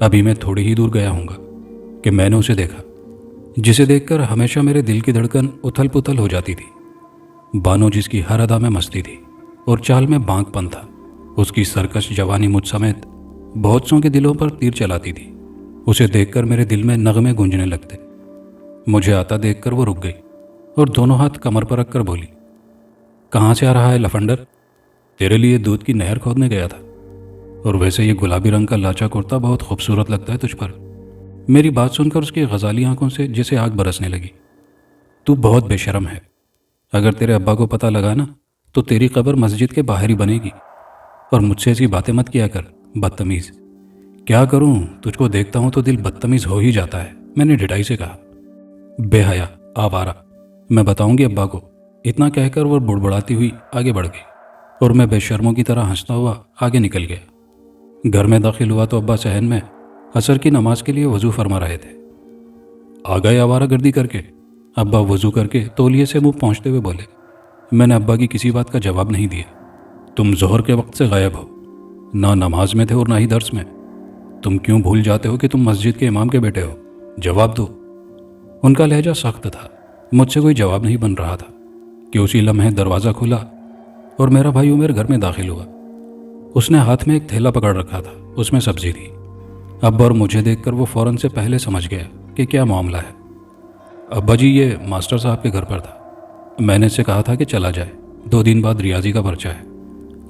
ابھی میں تھوڑی ہی دور گیا ہوں گا کہ میں نے اسے دیکھا، جسے دیکھ کر ہمیشہ میرے دل کی دھڑکن اتھل پتھل ہو جاتی تھی۔ بانو جس کی ہر ادا میں مستی تھی اور چال میں بانک پن تھا، اس کی سرکش جوانی مجھ سمیت بہت سوں کے دلوں پر تیر چلاتی تھی۔ اسے دیکھ کر میرے دل میں نغمے گونجنے لگتے۔ مجھے آتا دیکھ کر وہ رک گئی اور دونوں ہاتھ کمر پر رکھ کر بولی، کہاں سے آ رہا ہے لفنڈر؟ تیرے لیے دودھ کی نہر کھودنے گیا تھا، اور ویسے یہ گلابی رنگ کا لاچا کرتا بہت خوبصورت لگتا ہے تجھ پر۔ میری بات سن کر اس کی غزالی آنکھوں سے جیسے آگ برسنے لگی۔ تو بہت بے شرم ہے، اگر تیرے ابا کو پتہ لگا نا تو تیری قبر مسجد کے باہر ہی بنے گی، اور مجھ سے ایسی باتیں مت کیا کر، بدتمیز۔ کیا کروں، تجھ کو دیکھتا ہوں تو دل بدتمیز ہو ہی جاتا ہے، میں نے ڈٹائی سے کہا۔ بے حیا، آوارہ، میں بتاؤں گی ابا کو۔ اتنا کہہ کر وہ بڑبڑاتی ہوئی آگے بڑھ گئی اور میں بے شرموں کی طرح ہنستا ہوا آگے نکل گیا۔ گھر میں داخل ہوا تو ابا صحن میں عصر کی نماز کے لیے وضو فرما رہے تھے۔ آ گئے آوارہ گردی کر کے؟ ابا وضو کر کے تولیے سے منہ پہنچتے ہوئے بولے۔ میں نے ابا کی کسی بات کا جواب نہیں دیا۔ تم ظہر کے وقت سے غائب ہو، نہ نماز میں تھے اور نہ ہی درس میں۔ تم کیوں بھول جاتے ہو کہ تم مسجد کے امام کے بیٹے ہو؟ جواب دو۔ ان کا لہجہ سخت تھا۔ مجھ سے کوئی جواب نہیں بن رہا تھا کہ اسی لمحے دروازہ کھلا اور میرا بھائی عمر گھر میں داخل ہوا۔ اس نے ہاتھ میں ایک تھیلا پکڑ رکھا تھا، اس میں سبزی تھی۔ ابا اور مجھے دیکھ کر وہ فوراً سے پہلے سمجھ گیا کہ کیا معاملہ ہے۔ ابا جی، یہ ماسٹر صاحب کے گھر پر تھا، میں نے اس سے کہا تھا کہ چلا جائے، 2 دن بعد ریاضی کا پرچہ ہے۔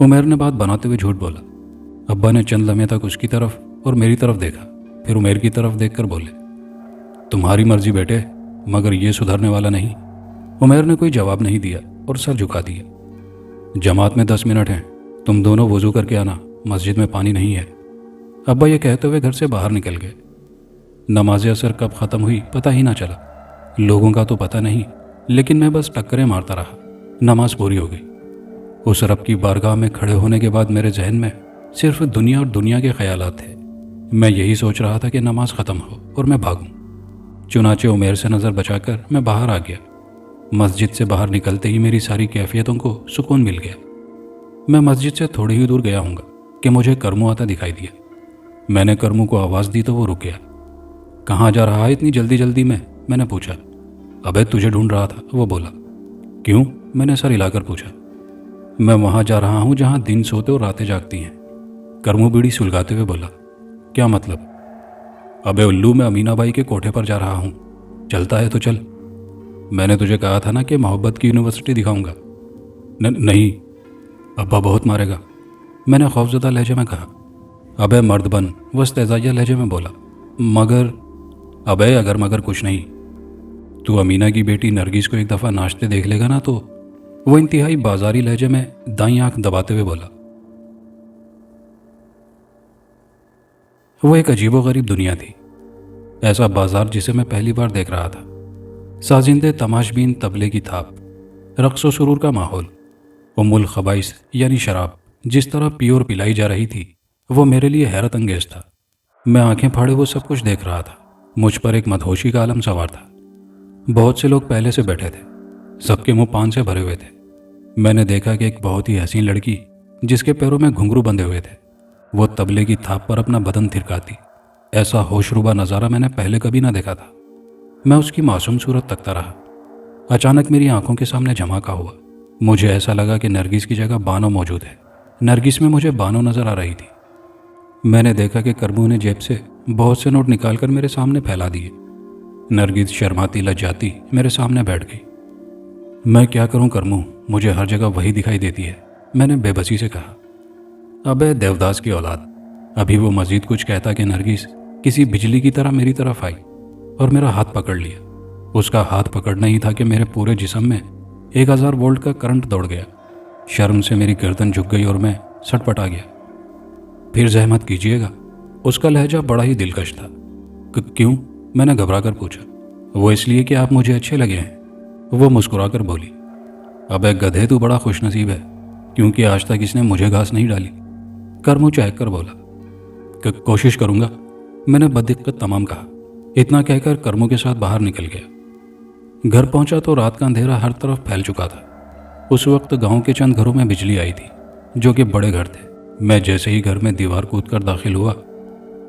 عمر نے بات بناتے ہوئے جھوٹ بولا۔ ابا نے چند لمحے تک اس کی طرف اور میری طرف دیکھا، پھر عمر کی طرف دیکھ کر بولے، تمہاری مرضی بیٹے، مگر یہ سدھرنے والا نہیں۔ عمر نے کوئی جواب نہیں دیا اور سر جھکا دیا۔ جماعت میں 10 منٹ ہیں، تم دونوں وضو کر کے آنا، مسجد میں پانی نہیں ہے۔ ابا یہ کہتے ہوئے گھر سے باہر نکل گئے۔ نماز عصر کب ختم ہوئی پتہ ہی نہ چلا، لوگوں کا تو پتہ نہیں، لیکن میں بس ٹکریں مارتا رہا۔ نماز پوری ہو گئی۔ اس رب کی بارگاہ میں کھڑے ہونے کے بعد میرے ذہن میں صرف دنیا اور دنیا کے خیالات تھے۔ میں یہی سوچ رہا تھا کہ نماز ختم ہو اور میں بھاگوں۔ چنانچہ عمیر سے نظر بچا کر میں باہر آ گیا۔ مسجد سے باہر نکلتے ہی میری ساری کیفیتوں کو سکون مل گیا۔ میں مسجد سے تھوڑی ہی دور گیا ہوں گا کہ مجھے کرمو آتا دکھائی دیا۔ میں نے کرمو کو آواز دی تو وہ رک گیا۔ کہاں جا رہا ہے اتنی جلدی جلدی میں نے پوچھا۔ ابے تجھے ڈھونڈ رہا تھا، وہ بولا۔ کیوں؟ میں نے سر ہلا کر پوچھا۔ میں وہاں جا رہا ہوں جہاں دن سوتے اور راتیں جاگتی ہیں، کرمو بیڑی سلگاتے ہوئے بولا۔ کیا مطلب؟ ابے الو، میں امینہ بائی کے کوٹھے پر جا رہا ہوں، چلتا ہے تو چل۔ میں نے تجھے کہا تھا نا کہ محبت کی یونیورسٹی دکھاؤں گا۔ نہیں، ابا بہت مارے گا، میں نے خوفزدہ لہجے میں کہا۔ ابے مرد بن، وہ استہزائیہ لہجے میں بولا۔ مگر ابے اگر مگر کچھ نہیں، تو امینہ کی بیٹی نرگس کو ایک دفعہ ناچتے دیکھ لے گا نا تو، وہ انتہائی بازاری لہجے میں دائیں آنکھ دباتے ہوئے بولا۔ وہ ایک عجیب و غریب دنیا تھی، ایسا بازار جسے میں پہلی بار دیکھ رہا تھا۔ سازندے تماش بین طبلے کی تھاپ، رقص و سرور کا ماحول، ام الخبائث یعنی شراب جس طرح پی اور پلائی جا رہی تھی، وہ میرے لیے حیرت انگیز تھا۔ میں آنکھیں پھاڑے وہ سب کچھ دیکھ رہا تھا۔ مجھ پر ایک مدہوشی کا عالم سوار تھا۔ بہت سے لوگ پہلے سے بیٹھے تھے، سب کے منہ پان سے بھرے ہوئے تھے۔ میں نے دیکھا کہ ایک بہت ہی حسین لڑکی جس کے پیروں میں گھنگرو بندھے ہوئے تھے، وہ طبلے کی تھاپ پر اپنا بدن تھرکاتی۔ ایسا ہوش روبہ نظارہ میں نے پہلے کبھی نہ دیکھا تھا۔ میں اس کی معصوم صورت تکتا رہا۔ اچانک میری آنکھوں کے سامنے جھماکا ہوا۔ مجھے ایسا لگا کہ نرگس کی جگہ بانو موجود ہے۔ نرگس میں مجھے بانو نظر آ رہی تھی۔ میں نے دیکھا کہ کرمو نے جیب سے بہت سے نوٹ نکال کر میرے سامنے پھیلا دیے۔ نرگس شرماتی لجاتی میرے سامنے بیٹھ گئی۔ میں کیا کروں کرمو، مجھے ہر جگہ وہی دکھائی دیتی ہے، میں نے بے بسی سے کہا۔ ابے دیوداس کی اولاد، ابھی وہ مزید کچھ کہتا کہ نرگس کسی بجلی کی طرح میری طرف آئی اور میرا ہاتھ پکڑ لیا۔ اس کا ہاتھ پکڑنا ہی تھا کہ میرے پورے جسم میں 1000 وولٹ کا کرنٹ دوڑ گیا۔ شرم سے میری گردن جھک گئی اور میں سٹ پٹا گیا۔ پھر زحمت کیجیے گا، اس کا لہجہ بڑا ہی دلکش تھا۔ کیوں؟ میں نے گھبرا کر پوچھا۔ وہ اس لیے کہ آپ مجھے اچھے لگے ہیں، وہ مسکرا کر بولی۔ ابے گدھے، تو بڑا خوش نصیب ہے، کیونکہ آج تک اس نے مجھے گھاس نہیں ڈالی، کرمو چہک کر بولا۔ کوشش کروں گا، میں نے بددقت تمام کہا۔ اتنا کہہ کر کرمو کے ساتھ باہر نکل گیا۔ گھر پہنچا تو رات کا اندھیرا ہر طرف پھیل چکا تھا۔ اس وقت گاؤں کے چند گھروں میں بجلی آئی تھی جو کہ بڑے گھر تھے۔ میں جیسے ہی گھر میں دیوار کود کر داخل ہوا،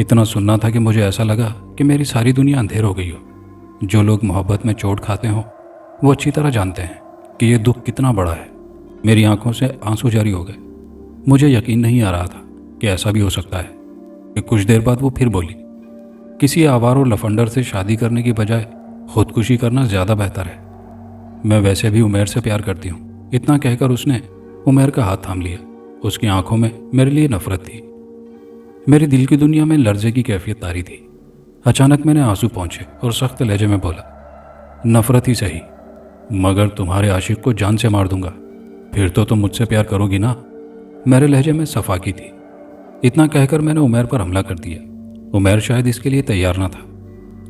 اتنا سننا تھا کہ مجھے ایسا لگا کہ میری ساری دنیا اندھیر ہو گئی ہو۔ جو لوگ محبت میں چوٹ کھاتے ہوں وہ اچھی طرح جانتے ہیں کہ یہ دکھ کتنا بڑا ہے۔ میری آنکھوں سے آنسو جاری ہو گئے۔ مجھے یقین نہیں آ رہا تھا کہ ایسا بھی ہو سکتا ہے کہ کچھ دیر بعد وہ پھر بولی، کسی آوار و لفنڈر سے شادی کرنے کی بجائے خودکشی کرنا زیادہ بہتر ہے۔ میں ویسے بھی عمیر سے پیار کرتی ہوں۔ اتنا کہہ کر اس نے عمیر کا ہاتھ تھام لیا۔ اس کی آنکھوں میں میرے لیے نفرت تھی۔ میری دل کی دنیا میں لرزے کی کیفیت طاری تھی۔ اچانک میں نے آنسو پہنچے اور سخت لہجے میں بولا، نفرت ہی صحیح، مگر تمہارے عاشق کو جان سے مار دوں گا، پھر تو تم مجھ سے پیار کرو گی نا؟ میرے لہجے میں صفاقی تھی۔ اتنا کہہ کر میں نے عمیر پر حملہ کر دیا۔ عمیر شاید اس کے لیے تیار نہ تھا۔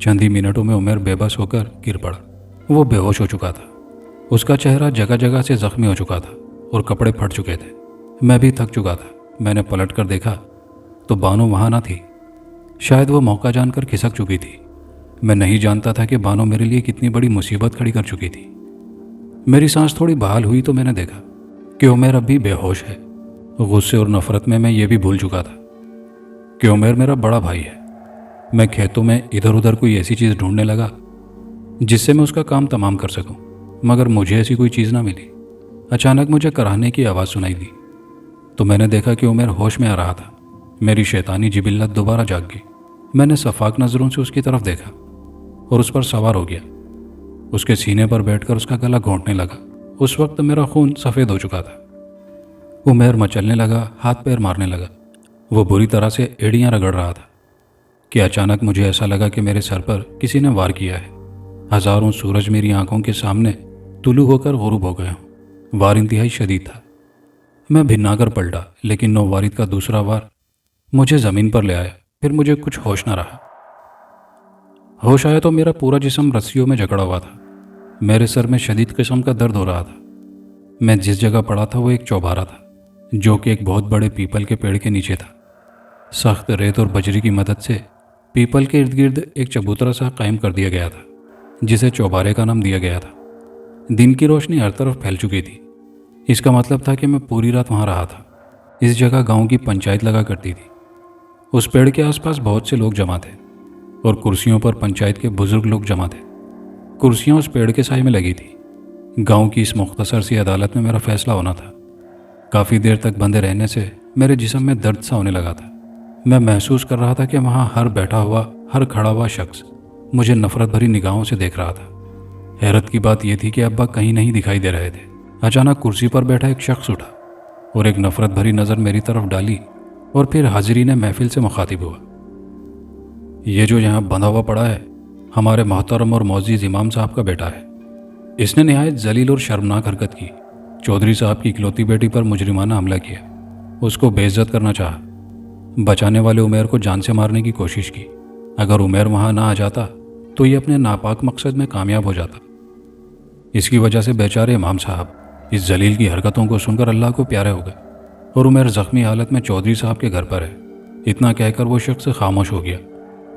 چند ہی منٹوں میں عمیر بے بس ہو کر گر پڑا۔ وہ بے ہوش ہو چکا تھا۔ اس کا چہرہ جگہ جگہ سے زخمی ہو چکا تھا اور کپڑے پھٹ چکے تھے۔ میں بھی تھک چکا تھا۔ میں نے پلٹ کر دیکھا تو بانو وہاں نہ تھی۔ شاید وہ موقع جان کر کھسک چکی تھی۔ میں نہیں جانتا تھا کہ بانو میرے لیے کتنی بڑی مصیبت کھڑی کر چکی تھی۔ میری سانس تھوڑی بحال ہوئی تو میں نے دیکھا کہ عمیر اب بھی بے ہوش ہے۔ غصے اور نفرت میں یہ بھی بھول چکا تھا کہ عمیر میرا بڑا بھائی ہے۔ میں کھیتوں میں ادھر ادھر کوئی ایسی چیز ڈھونڈنے لگا جس سے میں اس کا کام تمام کر سکوں، مگر مجھے ایسی کوئی چیز نہ ملی۔ اچانک مجھے کراہنے کی آواز سنائی دی تو میں نے دیکھا کہ عمیر ہوش میں آ رہا تھا۔ میری شیطانی جبلت دوبارہ جاگ گئی۔ میں نے شفاق نظروں سے اس کی طرف دیکھا اور اس پر سوار ہو گیا۔ اس کے سینے پر بیٹھ کر اس کا گلا گھونٹنے لگا۔ اس وقت میرا خون سفید ہو چکا تھا۔ عمیر مچلنے لگا، ہاتھ پیر مارنے لگا۔ وہ بری طرح سے ایڑیاں رگڑ رہا تھا کہ اچانک مجھے ایسا لگا کہ میرے سر پر کسی نے وار کیا ہے۔ ہزاروں سورج میری آنکھوں کے سامنے طلوع ہو کر غروب ہو گئے ہوں۔ وار انتہائی شدید تھا۔ میں بھنا کر پلٹا، لیکن نووارد کا دوسرا وار مجھے زمین پر لے آیا۔ پھر مجھے کچھ ہوش نہ رہا۔ ہوش آیا تو میرا پورا جسم رسیوں میں جکڑا ہوا تھا۔ میرے سر میں شدید قسم کا درد ہو رہا تھا۔ میں جس جگہ پڑا تھا وہ ایک چوبارہ تھا جو کہ ایک بہت بڑے پیپل کے پیڑ کے نیچے تھا۔ سخت ریت اور بجری کی مدد سے پیپل کے ارد گرد ایک چبوترا سا قائم کر دیا گیا تھا جسے چوبارے کا نام دیا گیا تھا۔ دن کی روشنی ہر طرف پھیل چکی تھی۔ اس کا مطلب تھا کہ میں پوری رات وہاں رہا تھا۔ اس جگہ گاؤں کی پنچایت لگا کرتی تھی۔ اس پیڑ کے آس پاس بہت سے لوگ جمع تھے اور کرسیوں پر پنچایت کے بزرگ لوگ جمع تھے۔ کرسیاں اس پیڑ کے سائے میں لگی تھی۔ گاؤں کی اس مختصر سی عدالت میں میرا فیصلہ ہونا تھا۔ کافی دیر تک بندے رہنے سے میرے جسم میں درد سا ہونے لگا تھا۔ میں محسوس کر رہا تھا کہ وہاں ہر بیٹھا ہوا، ہر کھڑا ہوا شخص مجھے نفرت بھری نگاہوں سے دیکھ رہا تھا۔ حیرت کی بات یہ تھی کہ ابا کہیں نہیں دکھائی دے رہے تھے۔ اچانک کرسی پر بیٹھا ایک شخص اٹھا اور ایک نفرت بھری نظر میری طرف ڈالی اور پھر حاضرین محفل سے مخاطب ہوا۔ یہ جو یہاں بندھا ہوا پڑا ہے ہمارے محترم اور معزز امام صاحب کا بیٹا ہے۔ اس نے نہایت ذلیل اور شرمناک حرکت کی۔ چودھری صاحب کی اکلوتی بیٹی پر مجرمانہ حملہ کیا، اس کو بے عزت کرنا چاہا۔ بچانے والے عمیر کو جان سے مارنے کی کوشش کی۔ اگر عمیر وہاں نہ آ جاتا تو یہ اپنے ناپاک مقصد میں کامیاب ہو جاتا۔ اس کی وجہ سے بیچارے امام صاحب اس ذلیل کی حرکتوں کو سن کر اللہ کو پیارے ہو گئے اور عمیر زخمی حالت میں چودھری صاحب کے گھر پر ہے۔ اتنا کہہ کر وہ شخص خاموش ہو گیا۔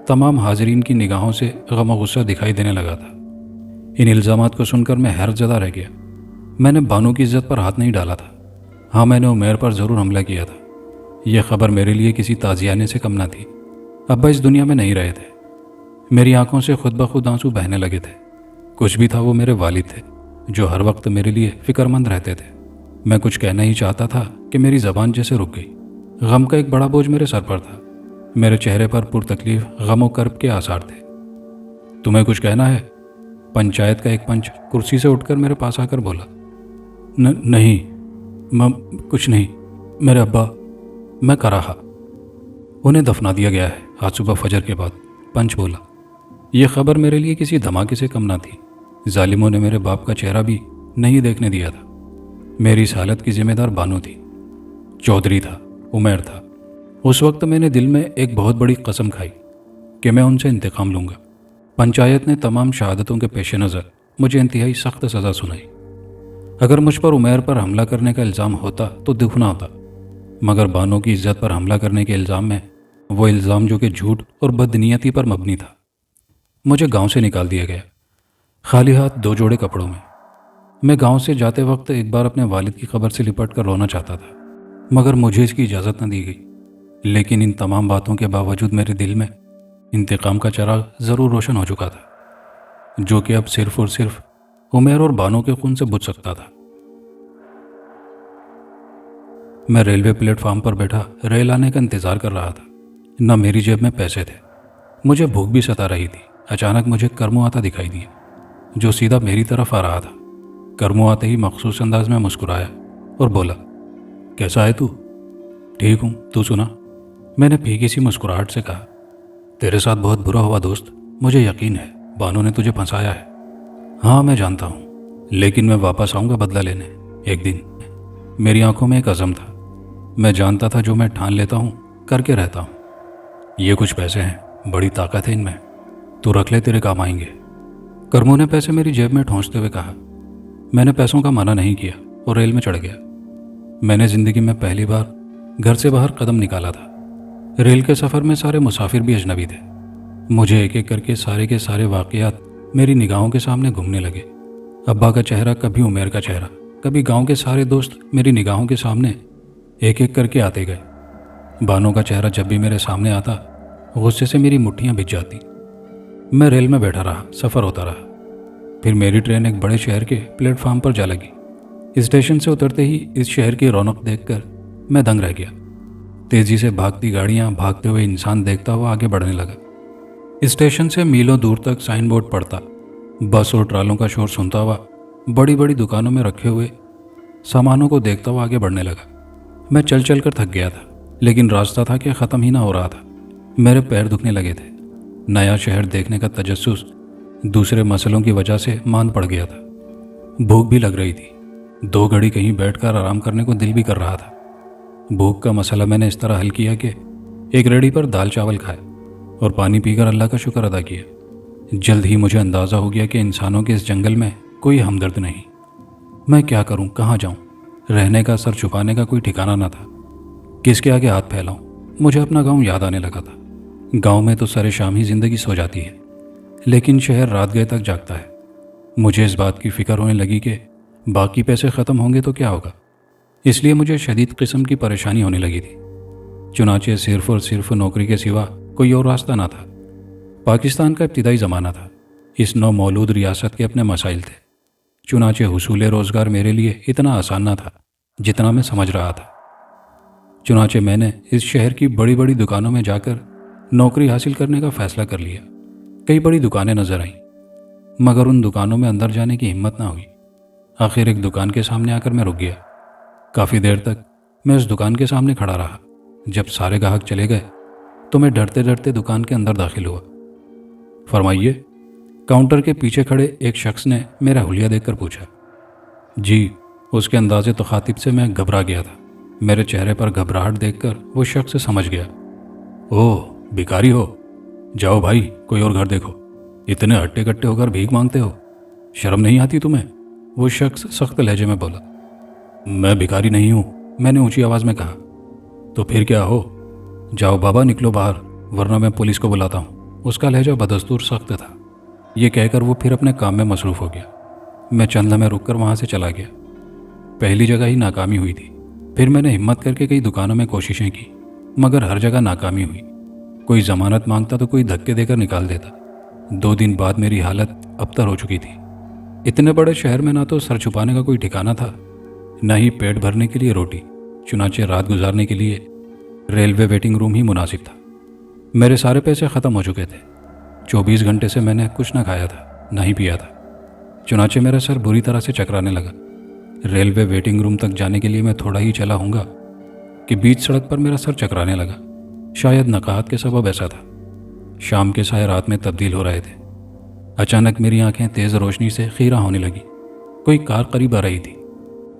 تمام حاضرین کی نگاہوں سے غم و غصہ دکھائی دینے لگا تھا۔ ان الزامات کو سن کر میں حیرت زدہ رہ گیا۔ میں نے بانو کی عزت پر ہاتھ نہیں ڈالا تھا۔ ہاں، میں نے عمیر پر ضرور حملہ کیا تھا۔ یہ خبر میرے لیے کسی تازیانے سے کم نہ تھی۔ ابا اس دنیا میں نہیں رہے تھے۔ میری آنکھوں سے خود بخود آنسو بہنے لگے تھے۔ کچھ بھی تھا وہ میرے والد تھے جو ہر وقت میرے لیے فکر مند رہتے تھے۔ میں کچھ کہنا ہی چاہتا تھا کہ میری زبان جیسے رک گئی۔ غم کا ایک بڑا بوجھ میرے سر پر تھا۔ میرے چہرے پر پرتکلیف غم و کرب کے آثار تھے۔ تمہیں کچھ کہنا ہے؟ پنچایت کا ایک پنچ کرسی سے اٹھ کر میرے پاس آ کر بولا۔ نہیں، کچھ نہیں میرے ابا، میں کر رہا۔ انہیں دفنا دیا گیا ہے آج صبح فجر کے بعد، پنچ بولا۔ یہ خبر میرے لیے کسی دھماکے سے کم نہ تھی۔ ظالموں نے میرے باپ کا چہرہ بھی نہیں دیکھنے دیا تھا۔ میری اس حالت کی ذمہ دار بانو تھی، چودھری تھا، عمیر تھا۔ اس وقت میں نے دل میں ایک بہت بڑی قسم کھائی کہ میں ان سے انتقام لوں گا۔ پنچایت نے تمام شہادتوں کے پیش نظر مجھے انتہائی سخت سزا سنائی۔ اگر مجھ پر عمیر پر حملہ کرنے کا الزام ہوتا تو دگنا ہوتا، مگر بانو کی عزت پر حملہ کرنے کے الزام میں، وہ الزام جو کہ جھوٹ اور بدنیتی پر مبنی تھا، مجھے گاؤں سے نکال دیا گیا، خالی ہاتھ 2 جوڑے کپڑوں میں۔ میں گاؤں سے جاتے وقت ایک بار اپنے والد کی خبر سے لپٹ کر رونا چاہتا تھا، مگر مجھے اس کی اجازت نہ دی گئی۔ لیکن ان تمام باتوں کے باوجود میرے دل میں انتقام کا چراغ ضرور روشن ہو چکا تھا، جو کہ اب صرف اور صرف عمیر اور بانو کے خون سے بجھ سکتا تھا۔ میں ریلوے پلیٹ فارم پر بیٹھا ریل آنے کا انتظار کر رہا تھا۔ نہ میری جیب میں پیسے تھے، مجھے بھوک بھی ستا رہی تھی۔ اچانک مجھے کرمو آتا دکھائی دیا، جو سیدھا میری طرف آ رہا تھا۔ کرمو آتے ہی مخصوص انداز میں مسکرایا اور بولا، کیسا ہے تو؟ ٹھیک ہوں، تو سنا؟ میں نے پھیکی سی مسکراہٹ سے کہا، تیرے ساتھ بہت برا ہوا دوست، مجھے یقین ہے بانو نے تجھے پھنسایا ہے۔ ہاں میں جانتا ہوں، لیکن میں واپس آؤں گا بدلہ لینے ایک دن۔ میری آنکھوں میں ایک عزم تھا، میں جانتا تھا جو میں ٹھان لیتا ہوں کر کے رہتا ہوں۔ یہ کچھ پیسے ہیں، بڑی طاقت ہے ان میں، تو رکھ لے، تیرے کام آئیں گے۔ کرمو نے پیسے میری جیب میں ٹھونستے ہوئے کہا۔ میں نے پیسوں کا منع نہیں کیا اور ریل میں چڑھ گیا۔ میں نے زندگی میں پہلی بار گھر سے باہر قدم نکالا تھا۔ ریل کے سفر میں سارے مسافر بھی اجنبی تھے۔ مجھے ایک ایک کر کے سارے واقعات میری نگاہوں کے سامنے گھومنے لگے۔ ابا کا چہرہ، کبھی عمیر کا چہرہ، کبھی گاؤں کے سارے دوست میری نگاہوں کے سامنے ایک ایک کر کے آتے گئے۔ بانو کا چہرہ جب بھی میرے سامنے آتا، غصے سے میری مٹھیاں بھیج جاتی۔ میں ریل میں بیٹھا رہا، سفر ہوتا رہا۔ پھر میری ٹرین ایک بڑے شہر کے پلیٹ فارم پر جا لگی۔ اسٹیشن سے اترتے ہی اس شہر کی رونق دیکھ کر میں دنگ رہ گیا۔ تیزی سے بھاگتی گاڑیاں، بھاگتے ہوئے انسان دیکھتا ہوا آگے بڑھنے لگا۔ اسٹیشن سے میلوں دور تک سائن بورڈ پڑتا، بس اور ٹرالوں کا شور سنتا ہوا بڑی بڑی دکانوں میں رکھے ہوئے سامانوں کو دیکھتا ہوا آگے بڑھنے لگا۔ میں چل چل کر تھک گیا تھا، لیکن راستہ تھا کہ ختم ہی نہ ہو رہا تھا۔ میرے پیر دکھنے لگے تھے۔ نیا شہر دیکھنے کا تجسس دوسرے مسئلوں کی وجہ سے ماند پڑ گیا تھا۔ بھوک بھی لگ رہی تھی، 2 گھڑی کہیں بیٹھ کر آرام کرنے کو دل بھی کر رہا تھا۔ بھوک کا مسئلہ میں نے اس طرح حل کیا کہ ایک ریڑھی پر دال چاول کھائے اور پانی پی کر اللہ کا شکر ادا کیا۔ جلد ہی مجھے اندازہ ہو گیا کہ انسانوں کے اس جنگل میں کوئی ہمدرد نہیں۔ میں کیا کروں، کہاں جاؤں؟ رہنے کا، سر چھپانے کا کوئی ٹھکانہ نہ تھا۔ کس کے آگے ہاتھ پھیلاؤں؟ مجھے اپنا گاؤں یاد آنے لگا تھا۔ گاؤں میں تو سر شام ہی زندگی سو جاتی ہے، لیکن شہر رات گئے تک جاگتا ہے۔ مجھے اس بات کی فکر ہونے لگی کہ باقی پیسے ختم ہوں گے تو کیا ہوگا۔ اس لیے مجھے شدید قسم کی پریشانی ہونے لگی تھی۔ چنانچہ صرف اور صرف نوکری کے سوا کوئی اور راستہ نہ تھا۔ پاکستان کا ابتدائی زمانہ تھا، اس نو مولود ریاست کے اپنے مسائل تھے۔ چنانچہ حصول روزگار میرے لیے اتنا آسان نہ تھا جتنا میں سمجھ رہا تھا۔ چنانچہ میں نے اس شہر کی بڑی بڑی دکانوں میں جا کر نوکری حاصل کرنے کا فیصلہ کر لیا۔ کئی بڑی دکانیں نظر آئیں، مگر ان دکانوں میں اندر جانے کی ہمت نہ ہوئی۔ آخر ایک دکان کے سامنے آ کر میں رک گیا۔ کافی دیر تک میں اس دکان کے سامنے کھڑا رہا۔ جب سارے گاہک چلے گئے تو میں ڈرتے ڈرتے دکان کے اندر داخل ہوا۔ فرمائیے، کاؤنٹر کے پیچھے کھڑے ایک شخص نے میرا حلیہ دیکھ کر پوچھا۔ جی، اس کے انداز تخاطب سے میں گھبرا گیا تھا۔ میرے چہرے پر گھبراہٹ دیکھ کر وہ شخص سمجھ گیا۔ اوہ، بھکاری ہو؟ جاؤ بھائی، کوئی اور گھر دیکھو۔ اتنے ہٹے کٹے ہو کر بھیک مانگتے ہو، شرم نہیں آتی تمہیں؟ وہ شخص سخت لہجے میں بولا۔ میں بھکاری نہیں ہوں، میں نے اونچی آواز میں کہا۔ تو پھر کیا ہو؟ جاؤ بابا، نکلو باہر، ورنہ میں پولیس کو بلاتا ہوں۔ اس کا لہجہ بدستور سخت تھا۔ یہ کہہ کر وہ پھر اپنے کام میں مصروف ہو گیا۔ میں چند لمحے رک کر وہاں سے چلا گیا۔ پہلی جگہ ہی ناکامی ہوئی تھی۔ پھر میں نے ہمت کر کے کئی دکانوں میں کوششیں کی، مگر ہر جگہ ناکامی ہوئی۔ کوئی ضمانت مانگتا تو کوئی دھکے دے کر نکال دیتا۔ 2 دن بعد میری حالت ابتر ہو چکی تھی۔ اتنے بڑے شہر میں نہ تو سر چھپانے کا کوئی ٹھکانہ تھا، نہ ہی پیٹ بھرنے کے لیے روٹی۔ چنانچہ رات گزارنے کے لیے ریلوے ویٹنگ روم ہی مناسب تھا۔ میرے سارے پیسے ختم ہو چکے تھے۔ 24 گھنٹے سے میں نے کچھ نہ کھایا تھا، نہ ہی پیا تھا۔ چنانچہ میرا سر بری طرح سے چکرانے لگا۔ ریلوے ویٹنگ روم تک جانے کے لیے میں تھوڑا ہی چلا ہوں گا کہ بیچ سڑک پر میرا سر چکرانے لگا۔ شاید نقاہت کے سبب ایسا تھا۔ شام کے سائے رات میں تبدیل ہو رہے تھے۔ اچانک میری آنکھیں تیز روشنی سے خیرہ ہونے لگی۔ کوئی کار قریب آ رہی تھی۔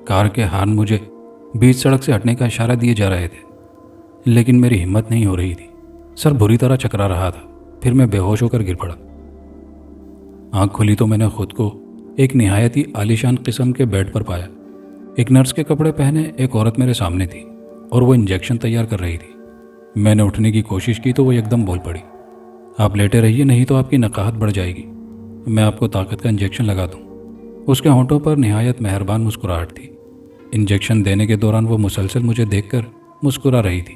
کار کے ہارن مجھے بیچ سڑک سے ہٹنے کا اشارہ دیے جا رہے تھے، لیکن میری ہمت نہیں ہو رہی تھی۔ سر بری طرح چکرا رہا تھا۔ پھر میں بے ہوش ہو کر گر پڑا۔ آنکھ کھلی تو میں نے خود کو ایک نہایت ہی عالیشان قسم کے بیڈ پر پایا۔ ایک نرس کے کپڑے پہنے ایک عورت میرے سامنے تھی اور وہ انجیکشن تیار کر رہی تھی۔ میں نے اٹھنے کی کوشش کی تو وہ ایک دم بول پڑی۔ آپ لیٹے رہیے، نہیں تو آپ کی نقاہت بڑھ جائے گی، میں آپ کو طاقت کا انجیکشن لگا دوں۔ اس کے ہونٹوں پر نہایت مہربان مسکراہٹ تھی۔ انجیکشن دینے کے دوران وہ مسلسل مجھے دیکھ کر مسکرا رہی تھی۔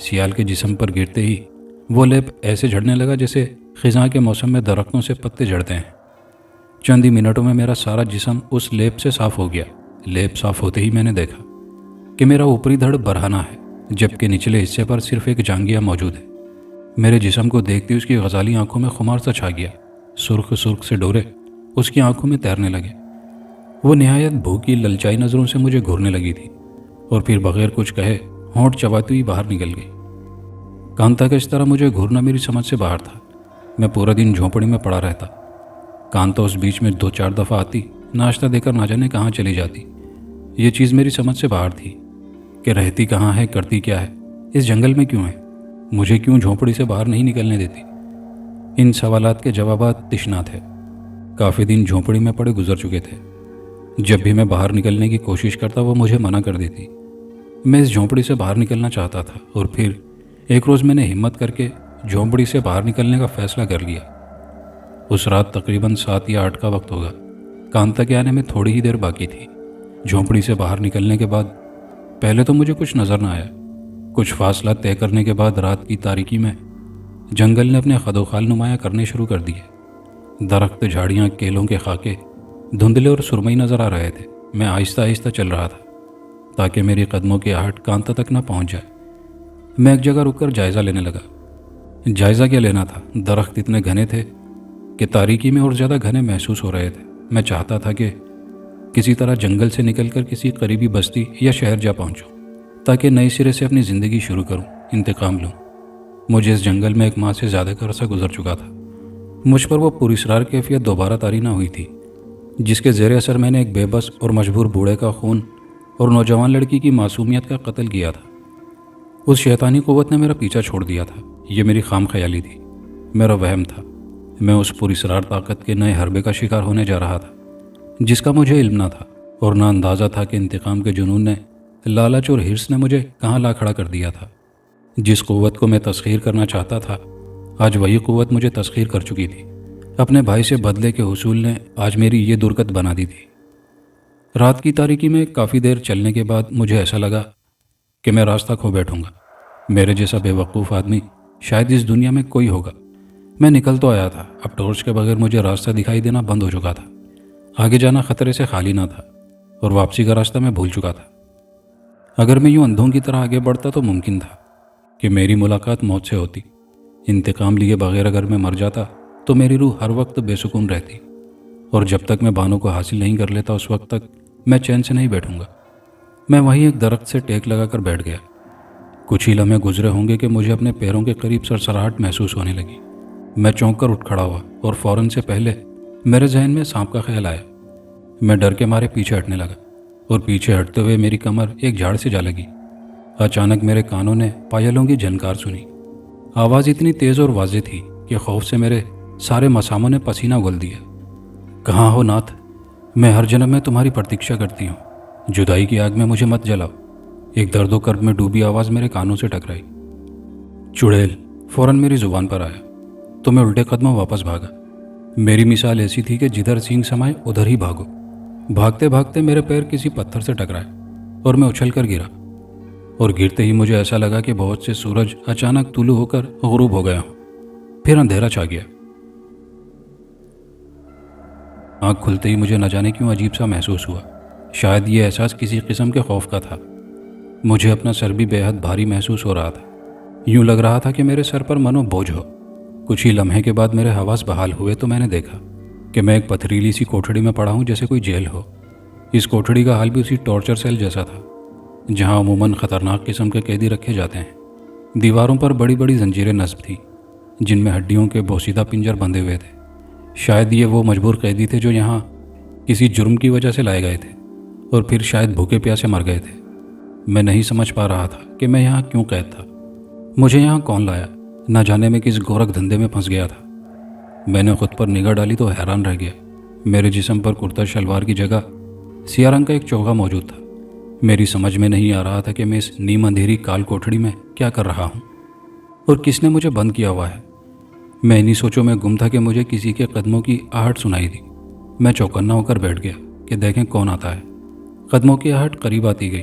سیال کے جسم پر گرتے ہی وہ لیپ ایسے جھڑنے لگا جیسے خزاں کے موسم میں درختوں سے پتے جھڑتے ہیں۔ چند ہی منٹوں میں میرا سارا جسم اس لیپ سے صاف ہو گیا۔ لیپ صاف ہوتے ہی میں نے دیکھا کہ میرا اوپری دھڑ برہنہ ہے، جبکہ نچلے حصے پر صرف ایک جانگیا موجود ہے۔ میرے جسم کو دیکھتے اس کی غزالی آنکھوں میں خمار سا چھا گیا۔ سرخ سرخ سے ڈورے اس کی آنکھوں میں تیرنے لگے۔ وہ نہایت بھوکی للچائی نظروں سے مجھے گھورنے لگی تھی، اور پھر بغیر کچھ کہے ہونٹ چباتی ہوئی باہر نکل گئی۔ کانتا کا اس طرح مجھے گھورنا میری سمجھ سے باہر تھا۔ میں پورا دن جھونپڑی میں پڑا رہتا۔ کانتا اس بیچ میں 2-4 دفعہ آتی، ناشتہ دے کر نہ جانے کہاں چلی جاتی۔ یہ چیز میری سمجھ سے باہر تھی کہ رہتی کہاں ہے، کرتی کیا ہے، اس جنگل میں کیوں ہے، مجھے کیوں جھونپڑی سے باہر نہیں نکلنے دیتی۔ ان سوالات کے جوابات تشنا تھے۔ کافی دن جھونپڑی میں پڑے گزر چکے تھے۔ جب بھی میں باہر نکلنے کی کوشش کرتا وہ مجھے منع کر دیتی۔ میں اس جھونپڑی سے باہر نکلنا چاہتا تھا، اور پھر ایک روز میں نے ہمت کر کے جھونپڑی سے باہر نکلنے کا فیصلہ کر لیا۔ اس رات تقریباً 7 یا 8 کا وقت ہوگا۔ کانتا کے آنے میں تھوڑی ہی دیر باقی تھی۔ جھونپڑی سے باہر نکلنے کے بعد پہلے تو مجھے کچھ نظر نہ آیا۔ کچھ فاصلہ طے کرنے کے بعد رات کی تاریکی میں جنگل نے اپنے خد و خال نمایاں کرنے شروع کر دیے۔ درخت، جھاڑیاں، کیلوں کے خاکے دھندلے اور سرمئی نظر آ رہے تھے۔ میں آہستہ آہستہ چل رہا تھا تاکہ میری قدموں کی آہٹ کانتا تک نہ پہنچ جائے۔ میں ایک جگہ رک کر جائزہ لینے لگا۔ جائزہ کیا لینا تھا، درخت اتنے گھنے تھے کہ تاریکی میں اور زیادہ گھنے محسوس ہو رہے تھے۔ میں چاہتا تھا کہ کسی طرح جنگل سے نکل کر کسی قریبی بستی یا شہر جا پہنچوں تاکہ نئے سرے سے اپنی زندگی شروع کروں، انتقام لوں۔ مجھے اس جنگل میں 1 ماہ سے زیادہ کا عرصہ گزر چکا تھا۔ مجھ پر وہ پراسرار کیفیت دوبارہ طاری نہ ہوئی تھی جس کے زیر اثر میں نے ایک بے بس اور مجبور بوڑھے کا خون اور نوجوان لڑکی کی معصومیت کا قتل کیا تھا۔ اس شیطانی قوت نے میرا پیچھا چھوڑ دیا تھا۔ یہ میری خام خیالی تھی، میرا وہم تھا۔ میں اس پراسرار طاقت کے نئے حربے کا شکار ہونے جا رہا تھا جس کا مجھے علم نہ تھا، اور نہ اندازہ تھا کہ انتقام کے جنون نے، لالچ اور حرص نے مجھے کہاں لا کھڑا کر دیا تھا۔ جس قوت کو میں تسخیر کرنا چاہتا تھا آج وہی قوت مجھے تسخیر کر چکی تھی۔ اپنے بھائی سے بدلے کے حصول نے آج میری یہ درگت بنا دی تھی۔ رات کی تاریکی میں کافی دیر چلنے کے بعد مجھے ایسا لگا کہ میں راستہ کھو بیٹھوں گا۔ میرے جیسا بے وقوف آدمی شاید اس دنیا میں کوئی ہوگا۔ میں نکل تو آیا تھا، اب ٹارچ کے بغیر مجھے راستہ دکھائی دینا بند ہو چکا تھا۔ آگے جانا خطرے سے خالی نہ تھا، اور واپسی کا راستہ میں بھول چکا تھا۔ اگر میں یوں اندھوں کی طرح آگے بڑھتا تو ممکن تھا کہ میری ملاقات موت سے ہوتی۔ انتقام لیے بغیر اگر میں مر جاتا تو میری روح ہر وقت بے سکون رہتی، اور جب تک میں بانوں کو حاصل نہیں کر لیتا اس وقت تک میں چین سے نہیں بیٹھوں گا۔ میں وہیں ایک درخت سے ٹیک لگا کر بیٹھ گیا۔ کچھ ہی لمحے گزرے ہوں گے کہ مجھے اپنے پیروں کے قریب سرسراہٹ محسوس ہونے لگی۔ میں چونک کر اٹھ کھڑا ہوا، اور فوراً سے پہلے میرے ذہن میں سانپ کا خیال آیا۔ میں ڈر کے مارے پیچھے ہٹنے لگا، اور پیچھے ہٹتے ہوئے میری کمر ایک جھاڑ سے جا لگی۔ اچانک میرے کانوں نے پایلوں کی جھنکار سنی۔ آواز اتنی تیز اور واضح تھی کہ خوف سے میرے سارے مساموں نے پسینہ گھول دیا۔ کہاں ہو ناتھ؟ میں ہر جنم میں تمہاری پرتیکشا کرتی ہوں۔ جدائی کی آگ میں مجھے مت جلاؤ۔ ایک درد و کرب میں ڈوبی آواز میرے کانوں سے ٹکرائی۔ چڑیل فوراً میری زبان پر آیا، تو میں الٹے قدموں واپس بھاگا۔ میری مثال ایسی تھی کہ جدھر سینگ سمائے ادھر ہی بھاگو۔ بھاگتے بھاگتے میرے پیر کسی پتھر سے ٹکرائے، اور میں اچھل کر گرا، اور گرتے ہی مجھے ایسا لگا کہ بہت سے سورج اچانک طلوع ہو کر غروب ہو گیا ہوں۔ پھر اندھیرا چھا گیا۔ آنکھ کھلتے ہی مجھے نہ جانے کیوں عجیب سا محسوس ہوا۔ شاید یہ احساس کسی قسم کے خوف کا تھا۔ مجھے اپنا سر بھی بے حد بھاری محسوس ہو رہا تھا۔ یوں لگ رہا تھا کہ میرے سر پر منو بوجھ ہو۔ کچھ ہی لمحے کے بعد میرے حواس بحال ہوئے تو میں نے دیکھا کہ میں ایک پتھریلی سی کوٹھڑی میں پڑا ہوں جیسے کوئی جیل ہو۔ اس کوٹھڑی کا حال بھی اسی ٹارچر سیل جیسا تھا جہاں عموماً خطرناک قسم کے قیدی رکھے جاتے ہیں۔ دیواروں پر بڑی بڑی زنجیریں نصب تھیں جن میں ہڈیوں کے بوسیدہ پنجر بندھے ہوئے تھے۔ شاید یہ وہ مجبور قیدی تھے جو یہاں کسی جرم کی وجہ سے لائے گئے تھے، اور پھر شاید بھوکے پیاسے مر گئے تھے۔ میں نہیں سمجھ پا رہا تھا کہ میں یہاں کیوں قید تھا، مجھے یہاں کون لایا، نہ جانے میں کس گورکھ دھندے میں پھنس گیا تھا۔ میں نے خود پر نگاہ ڈالی تو حیران رہ گیا۔ میرے جسم پر کرتا شلوار کی جگہ سیاہ رنگ کا ایک چوغا موجود تھا۔ میری سمجھ میں نہیں آ رہا تھا کہ میں اس نیم اندھیری کال کوٹھڑی میں کیا کر رہا ہوں، اور کس نے مجھے بند کیا ہوا ہے۔ میں انہی سوچوں میں گم تھا کہ مجھے کسی کے قدموں کی آہٹ سنائی دی۔ میں چوکنا ہو کر بیٹھ گیا کہ دیکھیں کون آتا ہے۔ قدموں کی آہٹ قریب آتی گئی۔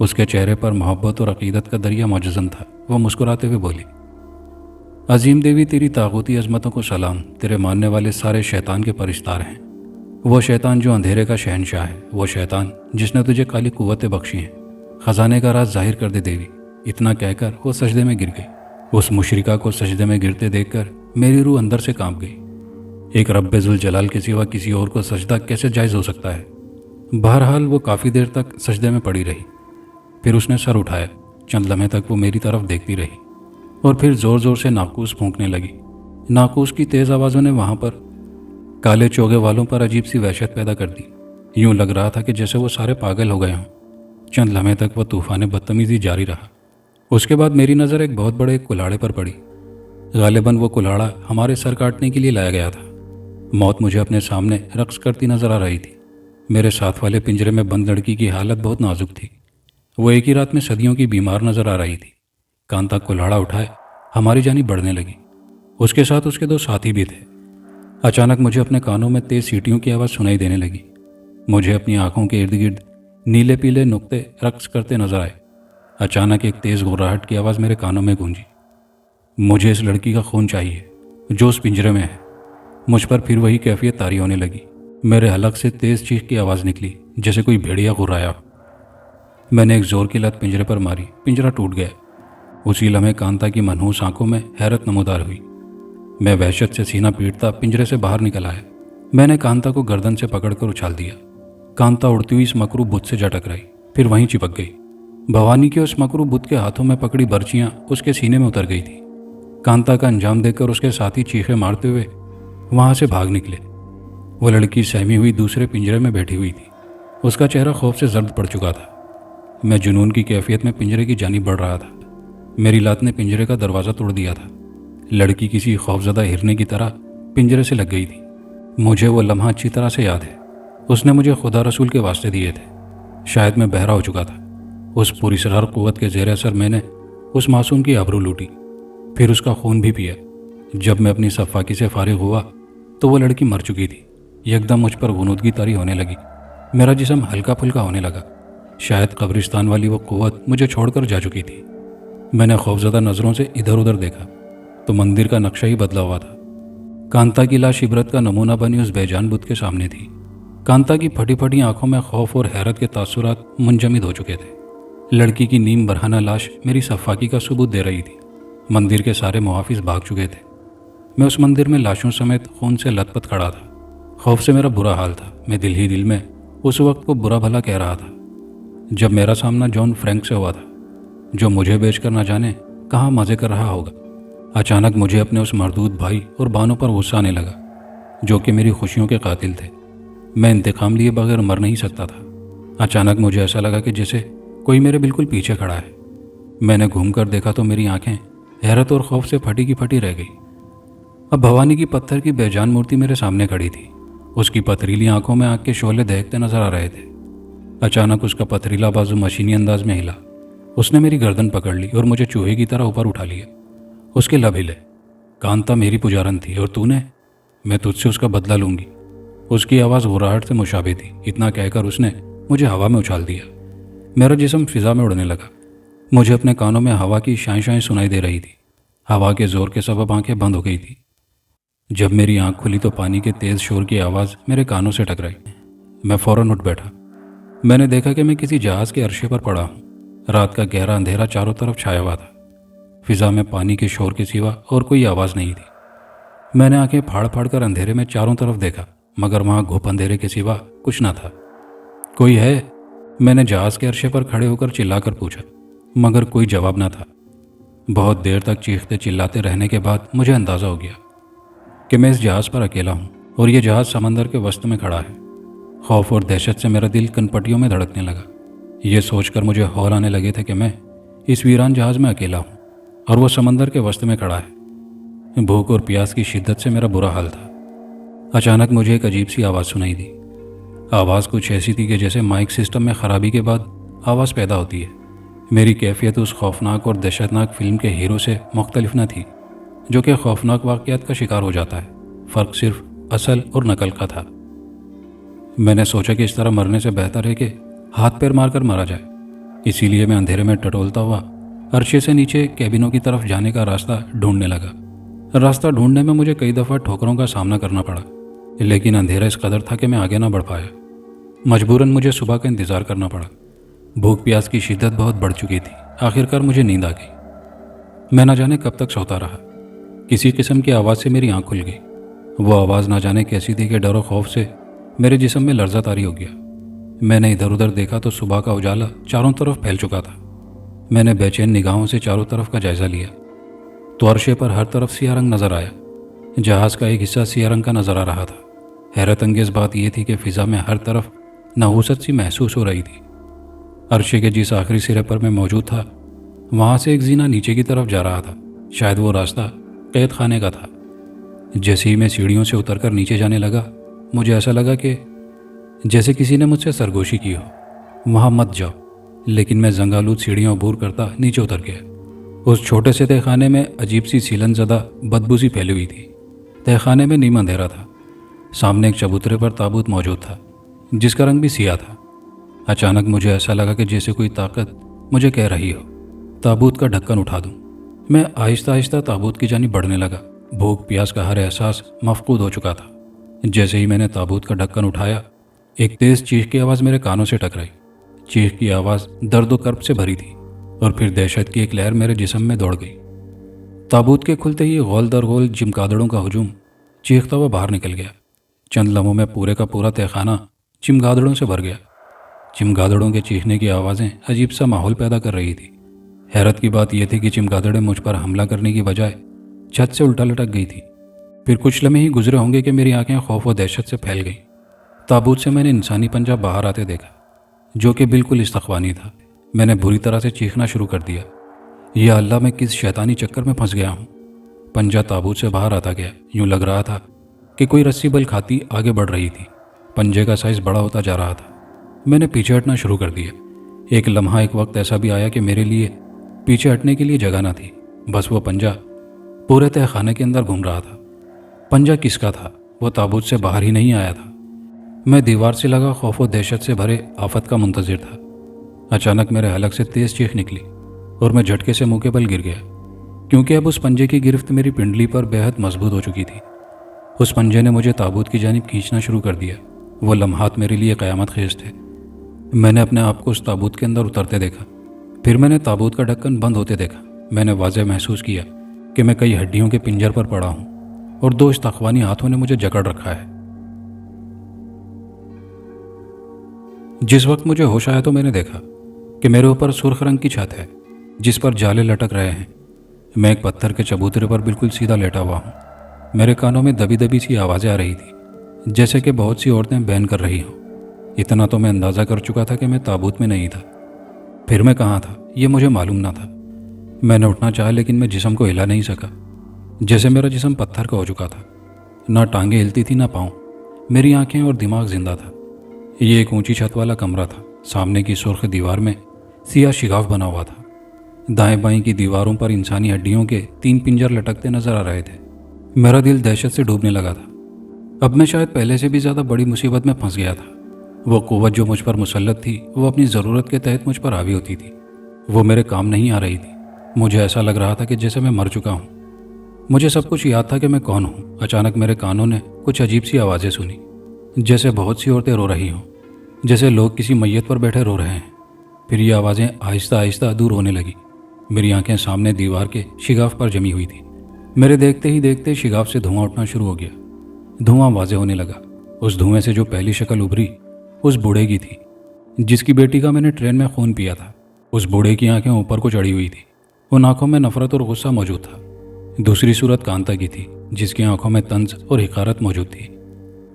اس کے چہرے پر محبت اور عقیدت کا دریا معجزن تھا۔ وہ مسکراتے ہوئے بولی، عظیم دیوی، تیری طاغوتی عظمتوں کو سلام۔ تیرے ماننے والے سارے شیطان کے پرستار ہیں۔ وہ شیطان جو اندھیرے کا شہنشاہ ہے، وہ شیطان جس نے تجھے کالی قوتیں بخشی ہیں، خزانے کا راز ظاہر کر دے دیوی۔ اتنا کہہ کر وہ سجدے میں گر گئی۔ اس مشرکہ کو سجدے میں گرتے دیکھ کر میری روح اندر سے کانپ گئی۔ ایک رب ذوالجلال کے سوا کسی اور کو سجدہ کیسے جائز ہو سکتا ہے؟ بہرحال وہ کافی دیر تک سجدے میں پڑی رہی، پھر اس نے سر اٹھایا۔ چند لمحے تک وہ میری طرف دیکھتی رہی اور پھر زور زور سے ناقوس پھونکنے لگی۔ ناقوس کی تیز آوازوں نے وہاں پر کالے چوگے والوں پر عجیب سی وحشت پیدا کر دی۔ یوں لگ رہا تھا کہ جیسے وہ سارے پاگل ہو گئے ہوں۔ چند لمحے تک وہ طوفان بدتمیزی جاری رہا۔ اس کے بعد میری نظر ایک بہت بڑے کلاڑے پر پڑی۔ غالباً وہ کلاڑا ہمارے سر کاٹنے کے لیے لایا گیا تھا۔ موت مجھے اپنے سامنے رقص کرتی نظر آ رہی تھی۔ میرے ساتھ والے پنجرے میں بند لڑکی کی حالت بہت نازک تھی۔ وہ ایک ہی رات میں صدیوں کی بیمار نظر آ رہی تھی۔ کانتا کلاڑا اٹھائے ہماری جانب بڑھنے لگی۔ اس کے ساتھ اس کے 2 ساتھی بھی تھے۔ اچانک مجھے اپنے کانوں میں تیز سیٹیوں کی آواز سنائی دینے لگی۔ مجھے اپنی آنکھوں کے ارد گرد نیلے پیلے نقطے رقص کرتے نظر آئے۔ اچانک ایک تیز گھرراہٹ کی آواز میرے کانوں میں گونجی، مجھے اس لڑکی کا خون چاہیے جو اس پنجرے میں ہے۔ مجھ پر پھر وہی کیفیت طاری ہونے لگی۔ میرے حلق سے تیز چیخ کی آواز نکلی جیسے کوئی بھیڑیا گھرایا ہو۔ میں نے ایک زور کی لت پنجرے پر ماری، پنجرہ ٹوٹ گیا۔ اسی لمحے کانتا کی منحوس آنکھوں میں حیرت نمودار ہوئی۔ میں وحشت سے سینہ پیٹتا پنجرے سے باہر نکل آیا۔ میں نے کانتا کو گردن سے پکڑ کر اچھال دیا۔ کانتا اڑتی ہوئی اس مکرو بت سے جا ٹکرائی، پھر وہیں چپک گئی۔ بھوانی کے اس مکرو بت کے ہاتھوں میں پکڑی برچیاں اس کے سینے میں اتر گئی تھی۔ کانتا کا انجام دیکھ کر اس کے ساتھی چیخے مارتے ہوئے وہاں سے بھاگ نکلے۔ وہ لڑکی سہمی ہوئی دوسرے پنجرے میں بیٹھی ہوئی تھی۔ اس کا چہرہ خوف سے زرد پڑ چکا تھا۔ میں جنون کی کیفیت میں پنجرے کی جانب بڑھ رہا تھا۔ میری لات نے پنجرے کا دروازہ توڑ دیا تھا۔ لڑکی کسی خوفزدہ ہرنے کی طرح پنجرے سے لگ گئی تھی۔ مجھے وہ لمحہ اچھی طرح سے یاد ہے۔ اس نے مجھے خدا رسول کے واسطے دیے تھے۔ شاید میں بہرا ہو چکا تھا۔ اس پوری سرار قوت کے زیر اثر میں نے اس معصوم کی آبرو لوٹی، پھر اس کا خون بھی پیا۔ جب میں اپنی صفاکی سے فارغ ہوا تو وہ لڑکی مر چکی تھی۔ یکدم مجھ پر غنودگی طاری ہونے لگی۔ میرا جسم ہلکا پھلکا ہونے لگا۔ شاید قبرستان والی وہ قوت مجھے چھوڑ کر جا چکی تھی۔ میں نے خوفزدہ نظروں سے ادھر ادھر دیکھا تو مندر کا نقشہ ہی بدلا ہوا تھا۔ کانتا کی لاش عبرت کا نمونہ بنی اس بے جان بت کے سامنے تھی۔ کانتا کی پھٹی پھٹی آنکھوں میں خوف اور حیرت کے تاثرات منجمد ہو چکے تھے۔ لڑکی کی نیم برہنہ لاش میری صفاکی کا ثبوت دے رہی تھی۔ مندر کے سارے محافظ بھاگ چکے تھے۔ میں اس مندر میں لاشوں سمیت خون سے لت پت کھڑا تھا۔ خوف سے میرا برا حال تھا۔ میں دل ہی دل میں اس وقت کو برا بھلا کہہ رہا تھا جب میرا سامنا جان فرینک سے ہوا تھا، جو مجھے بیچ کر نہ جانے کہاں مزے کر رہا ہوگا۔ اچانک مجھے اپنے اس مردود بھائی اور بانوں پر غصہ آنے لگا جو کہ میری خوشیوں کے قاتل تھے۔ میں انتقام لیے بغیر مر نہیں سکتا تھا۔ اچانک مجھے ایسا لگا کہ جیسے کوئی میرے بالکل پیچھے کھڑا ہے۔ میں نے گھوم کر دیکھا تو میری آنکھیں حیرت اور خوف سے پھٹی کی پھٹی رہ گئی۔ اب بھوانی کی پتھر کی بے جان مورتی میرے سامنے کھڑی تھی۔ اس کی پتھریلی آنکھوں میں آگ کے شعلے دہکتے نظر آ رہے تھے۔ اچانک اس کا پتھریلا بازو مشینی انداز میں ہلا۔ اس نے میری گردن پکڑ لی اور مجھے چوہے کی طرح اوپر اٹھا لیا۔ اس کے لب ہلے۔ کانتا میری پجارن تھی اور تو نے؟ میں تجھ سے اس کا بدلہ لوں گی۔ اس کی آواز غراہٹ سے مشابہ تھی۔ اتنا کہہ کر اس نے مجھے ہوا میں اچھال دیا۔ میرا جسم فضا میں اڑنے لگا۔ مجھے اپنے کانوں میں ہوا کی شائیں شائیں سنائی دے رہی تھی۔ ہوا کے زور کے سبب آنکھیں بند ہو گئی تھی۔ جب میری آنکھ کھلی تو پانی کے تیز شور کی آواز میرے کانوں سے ٹکرائی۔ میں فوراً اٹھ بیٹھا۔ میں نے دیکھا کہ میں کسی جہاز کے عرشے پر پڑا ہوں۔ رات کا گہرا اندھیرا چاروں طرف چھایا ہوا تھا۔ فضا میں پانی کے شور کے سوا اور کوئی آواز نہیں تھی۔ میں نے آنکھیں پھاڑ پھاڑ کر اندھیرے میں چاروں طرف دیکھا، مگر وہاں گھپ اندھیرے کے سوا کچھ نہ تھا۔ کوئی ہے؟ میں نے جہاز کے عرشے پر کھڑے ہو کر چلا کر پوچھا، مگر کوئی جواب نہ تھا۔ بہت دیر تک چیختے چلاتے رہنے کے بعد مجھے اندازہ ہو گیا کہ میں اس جہاز پر اکیلا ہوں اور یہ جہاز سمندر کے وسط میں کھڑا ہے۔ خوف اور دہشت سے میرا دل کنپٹیوں میں دھڑکنے لگا۔ یہ سوچ کر مجھے ہول آنے لگے تھے کہ میں اس ویران جہاز میں اکیلا ہوں اور وہ سمندر کے وسط میں کھڑا ہے۔ بھوک اور پیاس کی شدت سے میرا برا حال تھا۔ اچانک مجھے ایک عجیب سی آواز سنائی دی۔ آواز کچھ ایسی تھی کہ جیسے مائک سسٹم میں خرابی کے بعد آواز پیدا ہوتی ہے۔ میری کیفیت اس خوفناک اور دہشتناک فلم کے ہیرو سے مختلف نہ تھی جو کہ خوفناک واقعات کا شکار ہو جاتا ہے۔ فرق صرف اصل اور نقل کا تھا۔ میں نے سوچا کہ اس طرح مرنے سے بہتر ہے کہ ہاتھ پیر مار کر مارا جائے۔ اسی لیے میں اندھیرے میں ٹٹولتا ہوا عرشے سے نیچے کیبنوں کی طرف جانے کا راستہ ڈھونڈنے لگا۔ راستہ ڈھونڈنے میں مجھے کئی دفعہ ٹھوکروں کا سامنا کرنا پڑا، لیکن اندھیرا اس قدر تھا کہ میں آگے نہ بڑھ پایا۔ مجبوراً مجھے صبح کا انتظار کرنا پڑا۔ بھوک پیاس کی شدت بہت بڑھ چکی تھی۔ آخرکار مجھے نیند آ گئی۔ میں نہ جانے کب تک سوتا رہا۔ کسی قسم کی آواز سے میری آنکھ کھل گئی۔ وہ آواز نہ جانے کیسی تھی کہ ڈر و خوف سے میرے جسم میں لرزہ طاری ہو گیا۔ میں نے ادھر ادھر دیکھا تو صبح کا اجالا چاروں طرف پھیل چکا تھا۔ میں نے بے چین نگاہوں سے چاروں طرف کا جائزہ لیا تو عرشے پر ہر طرف سیاہ رنگ نظر آیا۔ جہاز کا ایک حصہ سیاہ رنگ کا نظر آ رہا تھا۔ حیرت انگیز بات یہ تھی کہ فضا میں ہر طرف نحوست سی محسوس ہو رہی تھی۔ عرشے کے جس آخری سرے پر میں موجود تھا وہاں سے ایک زینہ نیچے کی طرف جا رہا تھا۔ شاید وہ راستہ قید خانے کا تھا۔ جیسے ہی میں سیڑھیوں سے اتر کر نیچے جانے لگا مجھے ایسا لگا کہ جیسے کسی نے مجھ سے سرگوشی کی ہو، وہاں مت جاؤ۔ لیکن میں زنگالود سیڑھیاں عبور کرتا نیچے اتر گیا۔ اس چھوٹے سے تہہ خانے میں عجیب سی سیلن زدہ بدبو سی پھیلی ہوئی تھی۔ تہہ خانے میں نیم اندھیرا تھا۔ سامنے ایک چبوترے پر تابوت موجود تھا جس کا رنگ بھی سیاہ تھا۔ اچانک مجھے ایسا لگا کہ جیسے کوئی طاقت مجھے کہہ رہی ہو تابوت کا ڈھکن اٹھا دوں۔ میں آہستہ آہستہ تابوت کی جانب بڑھنے لگا۔ بھوک پیاس کا ہر احساس مفقود ہو چکا تھا۔ جیسے ہی میں نے تابوت کا ڈھکن اٹھایا ایک تیز چیخ کی آواز میرے کانوں سے ٹکرائی۔ چیخ کی آواز درد و کرب سے بھری تھی اور پھر دہشت کی ایک لہر میرے جسم میں دوڑ گئی۔ تابوت کے کھلتے ہی غول در غول چمگادڑوں کا ہجوم چیختا ہوا باہر نکل گیا۔ چند لمحوں میں پورے کا پورا تہہ خانہ چمگادڑوں سے بھر گیا۔ چمگادڑوں کے چیخنے کی آوازیں عجیب سا ماحول پیدا کر رہی تھی۔ حیرت کی بات یہ تھی کہ چمگادڑیں مجھ پر حملہ کرنے کی بجائے چھت سے الٹا لٹک گئی تھی۔ پھر کچھ لمحے ہی گزرے ہوں گے کہ میری آنکھیں خوف و دہشت سے پھیل گئیں۔ تابوت سے میں نے انسانی پنجہ باہر آتے دیکھا جو کہ بالکل استخوانی تھا۔ میں نے بری طرح سے چیخنا شروع کر دیا، یا اللہ میں کس شیطانی چکر میں پھنس گیا ہوں۔ پنجہ تابوت سے باہر آتا گیا۔ یوں لگ رہا تھا کہ کوئی رسی بل کھاتی آگے بڑھ رہی تھی۔ پنجے کا سائز بڑا ہوتا جا رہا تھا۔ میں نے پیچھے ہٹنا شروع کر دیا۔ ایک لمحہ ایک وقت ایسا بھی آیا کہ میرے لیے پیچھے ہٹنے کے لیے جگہ نہ تھی۔ بس وہ پنجہ پورے تہہ خانے کے اندر گھوم رہا تھا۔ پنجہ کس کا تھا؟ وہ تابوت سے باہر ہی نہیں آیا تھا۔ میں دیوار سے لگا خوف و دہشت سے بھرے آفت کا منتظر تھا۔ اچانک میرے حلق سے تیز چیخ نکلی اور میں جھٹکے سے منہ کے بل گر گیا، کیونکہ اب اس پنجے کی گرفت میری پنڈلی پر بے حد مضبوط ہو چکی تھی۔ اس پنجے نے مجھے تابوت کی جانب کھینچنا شروع کر دیا۔ وہ لمحات میرے لیے قیامت خیز تھے۔ میں نے اپنے آپ کو اس تابوت کے اندر اترتے دیکھا، پھر میں نے تابوت کا ڈھکن بند ہوتے دیکھا۔ میں نے واضح محسوس کیا کہ میں کئی ہڈیوں کے پنجر پر پڑا ہوں اور دو استخوانی ہاتھوں نے مجھے جکڑ رکھا ہے۔ جس وقت مجھے ہوش آیا تو میں نے دیکھا کہ میرے اوپر سرخ رنگ کی چھت ہے جس پر جالے لٹک رہے ہیں۔ میں ایک پتھر کے چبوترے پر بالکل سیدھا لیٹا ہوا ہوں۔ میرے کانوں میں دبی دبی سی آوازیں آ رہی تھی جیسے کہ بہت سی عورتیں بین کر رہی ہوں۔ اتنا تو میں اندازہ کر چکا تھا کہ میں تابوت میں نہیں تھا۔ پھر میں کہاں تھا یہ مجھے معلوم نہ تھا۔ میں نے اٹھنا چاہا لیکن میں جسم کو ہلا نہیں سکا، جیسے میرا جسم پتھر کا ہو چکا تھا۔ نہ ٹانگیں ہلتی تھی نہ پاؤں۔ میری آنکھیں اور دماغ زندہ تھا۔ یہ ایک اونچی چھت والا کمرہ تھا۔ سامنے کی سرخ دیوار میں سیاہ شگاف بنا ہوا تھا۔ دائیں بائیں کی دیواروں پر انسانی ہڈیوں کے 3 پنجر لٹکتے نظر آ رہے تھے۔ میرا دل دہشت سے ڈوبنے لگا تھا۔ اب میں شاید پہلے سے بھی زیادہ بڑی مصیبت میں پھنس گیا تھا۔ وہ قوت جو مجھ پر مسلط تھی وہ اپنی ضرورت کے تحت مجھ پر حاوی ہوتی تھی۔ وہ میرے کام نہیں آ رہی تھی۔ مجھے ایسا لگ رہا تھا کہ جیسے میں مر چکا ہوں۔ مجھے سب کچھ یاد تھا کہ میں کون ہوں۔ اچانک میرے کانوں نے کچھ عجیب سی آوازیں سنی، جیسے بہت سی عورتیں رو رہی ہوں، جیسے لوگ کسی میت پر بیٹھے رو رہے ہیں۔ پھر یہ آوازیں آہستہ آہستہ دور ہونے لگی۔ میری آنکھیں سامنے دیوار کے شگاف پر جمی ہوئی تھی۔ میرے دیکھتے ہی دیکھتے شگاف سے دھواں اٹھنا شروع ہو گیا۔ دھواں واضح ہونے لگا۔ اس دھوئیں سے جو پہلی شکل ابھری اس بوڑھے کی تھی جس کی بیٹی کا میں نے ٹرین میں خون پیا تھا۔ اس بوڑھے کی آنکھیں اوپر کو چڑھی ہوئی تھی۔ ان آنکھوں میں نفرت اور غصہ موجود تھا۔ دوسری صورت کانتا کی تھی جس کی آنکھوں میں طنز اور حقارت موجود تھی۔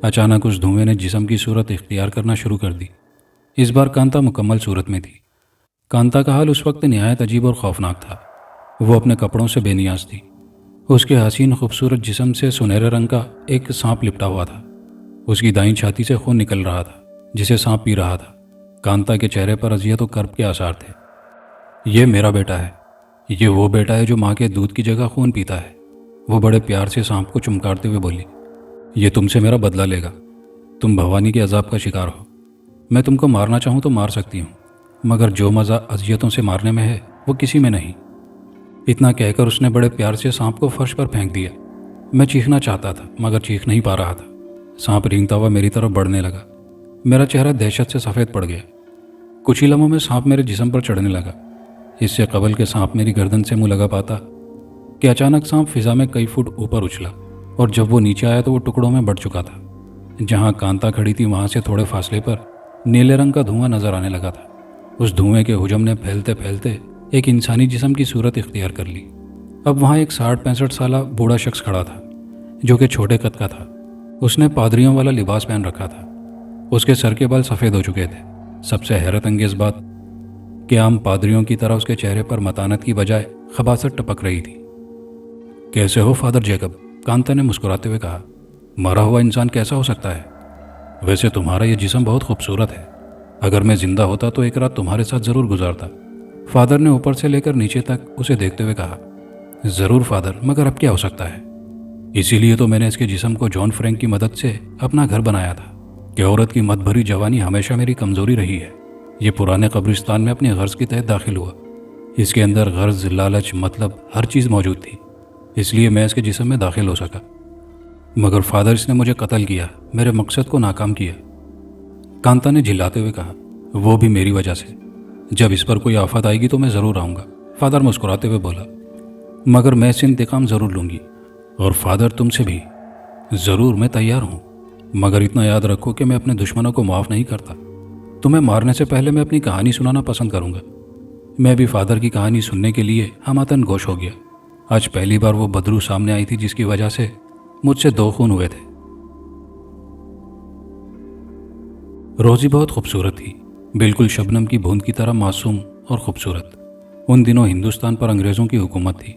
اچانک اس دھوئیں نے جسم کی صورت اختیار کرنا شروع کر دی۔ اس بار کانتا مکمل صورت میں تھی۔ کانتا کا حال اس وقت نہایت عجیب اور خوفناک تھا۔ وہ اپنے کپڑوں سے بے نیاز تھی۔ اس کے حسین خوبصورت جسم سے سنہرے رنگ کا ایک سانپ لپٹا ہوا تھا۔ اس کی دائیں چھاتی سے خون نکل رہا تھا جسے سانپ پی رہا تھا۔ کانتا کے چہرے پر اذیت و کرب کے آثار تھے۔ یہ میرا بیٹا ہے۔ یہ وہ بیٹا ہے جو ماں کے دودھ کی جگہ خون پیتا ہے۔ وہ بڑے پیار سے سانپ کو چمکارتے ہوئے بولی، یہ تم سے میرا بدلہ لے گا۔ تم بھوانی کے عذاب کا شکار ہو۔ میں تم کو مارنا چاہوں تو مار سکتی ہوں، مگر جو مزہ اذیتوں سے مارنے میں ہے وہ کسی میں نہیں۔ اتنا کہہ کر اس نے بڑے پیار سے سانپ کو فرش پر پھینک دیا۔ میں چیخنا چاہتا تھا مگر چیخ نہیں پا رہا تھا۔ سانپ رینگتا ہوا میری طرف بڑھنے لگا۔ میرا چہرہ دہشت سے سفید پڑ گیا۔ کچھ ہی لمحوں میں سانپ میرے جسم پر چڑھنے لگا۔ اس سے قبل کہ سانپ میری گردن سے منہ لگا پاتا کہ اچانک سانپ فضا میں کئی فٹ اوپر اچھلا، اور جب وہ نیچے آیا تو وہ ٹکڑوں میں بڑھ چکا تھا۔ جہاں کانتا کھڑی تھی وہاں سے تھوڑے فاصلے پر نیلے رنگ کا دھواں نظر آنے لگا تھا۔ اس دھوئیں کے ہجوم نے پھیلتے پھیلتے ایک انسانی جسم کی صورت اختیار کر لی۔ اب وہاں ایک 60-65 سالہ بوڑھا شخص کھڑا تھا جو کہ چھوٹے قد کا تھا۔ اس نے پادریوں والا لباس پہن رکھا تھا۔ اس کے سر کے بال سفید ہو چکے تھے۔ سب سے حیرت انگیز بات کہ عام پادریوں کی طرح اس کے چہرے پر متانت کی بجائے خباثت ٹپک رہی تھی۔ کیسے ہو فادر جیکب؟ کانتا نے مسکراتے ہوئے کہا۔ مرا ہوا انسان کیسا ہو سکتا ہے؟ ویسے تمہارا یہ جسم بہت خوبصورت ہے۔ اگر میں زندہ ہوتا تو ایک رات تمہارے ساتھ ضرور گزارتا۔ فادر نے اوپر سے لے کر نیچے تک اسے دیکھتے ہوئے کہا۔ ضرور فادر، مگر اب کیا ہو سکتا ہے؟ اسی لیے تو میں نے اس کے جسم کو جان فرینک کی مدد سے اپنا گھر بنایا تھا کہ عورت کی مت بھری جوانی ہمیشہ میری کمزوری رہی ہے۔ یہ پرانے قبرستان میں اپنی غرض کے تحت داخل ہوا۔ اس کے اندر غرض، لالچ، مطلب ہر چیز موجود تھی، اس لیے میں اس کے جسم میں داخل ہو سکا۔ مگر فادر، اس نے مجھے قتل کیا، میرے مقصد کو ناکام کیا۔ کانتا نے جھلاتے ہوئے کہا۔ وہ بھی میری وجہ سے۔ جب اس پر کوئی آفت آئے گی تو میں ضرور آؤں گا، فادر مسکراتے ہوئے بولا۔ مگر میں اس انتقام ضرور لوں گی، اور فادر تم سے بھی۔ ضرور، میں تیار ہوں، مگر اتنا یاد رکھو کہ میں اپنے دشمنوں کو معاف نہیں کرتا۔ تمہیں مارنے سے پہلے میں اپنی کہانی سنانا پسند کروں گا۔ میں بھی فادر کی کہانی سننے کے لیے ہماتن گوش ہو گیا۔ آج پہلی بار وہ بدرو سامنے آئی تھی جس کی وجہ سے مجھ سے 2 خون ہوئے تھے۔ روزی بہت خوبصورت تھی، بالکل شبنم کی بوند کی طرح معصوم اور خوبصورت۔ ان دنوں ہندوستان پر انگریزوں کی حکومت تھی۔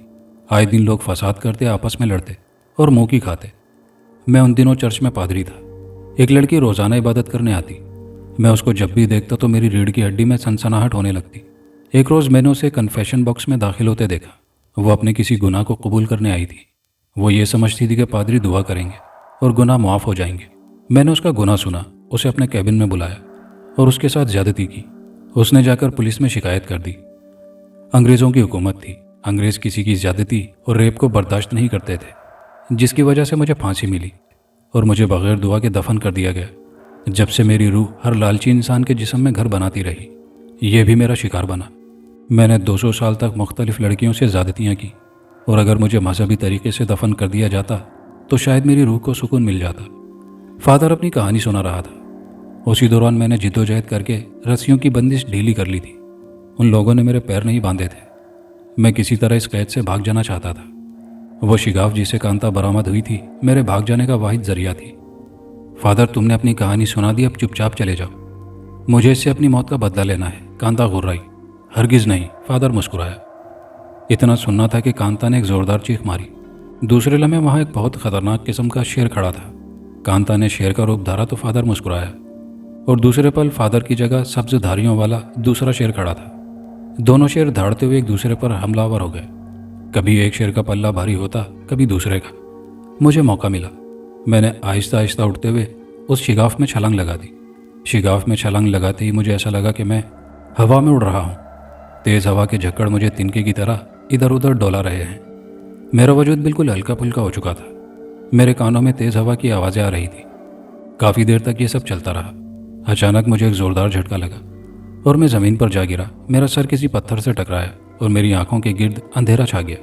آئے دن لوگ فساد کرتے، آپس میں لڑتے اور منہ کی کھاتے۔ میں ان دنوں چرچ میں پادری تھا۔ ایک لڑکی روزانہ عبادت کرنے آتی۔ میں اس کو جب بھی دیکھتا تو میری ریڑھ کی ہڈی میں سنسناہٹ ہونے لگتی۔ ایک روز میں نے اسے کنفیشن باکس میں داخل ہوتے دیکھا۔ وہ اپنے کسی گناہ کو قبول کرنے آئی تھی۔ وہ یہ سمجھتی تھی کہ پادری دعا کریں گے اور گناہ معاف ہو جائیں گے۔ میں نے اس کا گناہ سنا، اسے اپنے کیبن میں بلایا اور اس کے ساتھ زیادتی کی۔ اس نے جا کر پولیس میں شکایت کر دی۔ انگریزوں کی حکومت تھی، انگریز کسی کی زیادتی اور ریپ کو برداشت نہیں کرتے تھے، جس کی وجہ سے مجھے پھانسی ملی اور مجھے بغیر دعا کے دفن کر دیا گیا۔ جب سے میری روح ہر لالچی انسان کے جسم میں گھر بناتی رہی، یہ بھی میرا شکار بنا۔ میں نے 200 سال تک مختلف لڑکیوں سے زیادتیاں کی، اور اگر مجھے مذہبی طریقے سے دفن کر دیا جاتا تو شاید میری روح کو سکون مل جاتا۔ فادر اپنی کہانی سنا رہا تھا۔ اسی دوران میں نے جدوجہد کر کے رسیوں کی بندش ڈھیلی کر لی تھی۔ ان لوگوں نے میرے پیر نہیں باندھے تھے۔ میں کسی طرح اس قید سے بھاگ جانا چاہتا تھا۔ وہ شگاف جسے کانتا برآمد ہوئی تھی میرے بھاگ جانے کا واحد ذریعہ تھی۔ فادر، تم نے اپنی کہانی سنا دی، اب چپ چاپ چلے جاؤ۔ مجھے اس سے اپنی موت کا بدلہ لینا ہے، کانتا غرائی۔ ہرگز نہیں، فادر مسکرایا۔ اتنا سننا تھا کہ کانتا نے ایک زوردار چیخ ماری۔ دوسرے لمحے وہاں ایک بہت خطرناک قسم کا شیر کھڑا تھا۔ کانتا نے شیر کا روپ دھارا تو فادر مسکرایا، اور دوسرے پل فادر کی جگہ سبز دھاریوں والا دوسرا شیر کھڑا تھا۔ دونوں شیر دھاڑتے ہوئے ایک دوسرے پر حملہ آور ہو گئے۔ کبھی ایک شیر کا پلہ بھاری ہوتا، کبھی دوسرے کا۔ مجھے موقع ملا۔ میں نے آہستہ آہستہ اٹھتے ہوئے اس شگاف میں چھلانگ لگا دی۔ شگاف میں چھلانگ لگاتے ہی مجھے ایسا لگا کہ میں ہوا میں اڑ رہا ہوں۔ تیز ہوا کے جھکڑ مجھے تنکے کی طرح ادھر ادھر ڈولا رہے ہیں۔ میرا وجود بالکل ہلکا پھلکا ہو چکا تھا۔ میرے کانوں میں تیز ہوا کی آوازیں آ رہی تھی۔ کافی دیر تک یہ سب چلتا رہا۔ اچانک مجھے ایک زوردار جھٹکا لگا اور میں زمین پر جا گرا۔ میرا سر کسی پتھر سے ٹکرایا اور میری آنکھوں کے گرد اندھیرا چھا گیا۔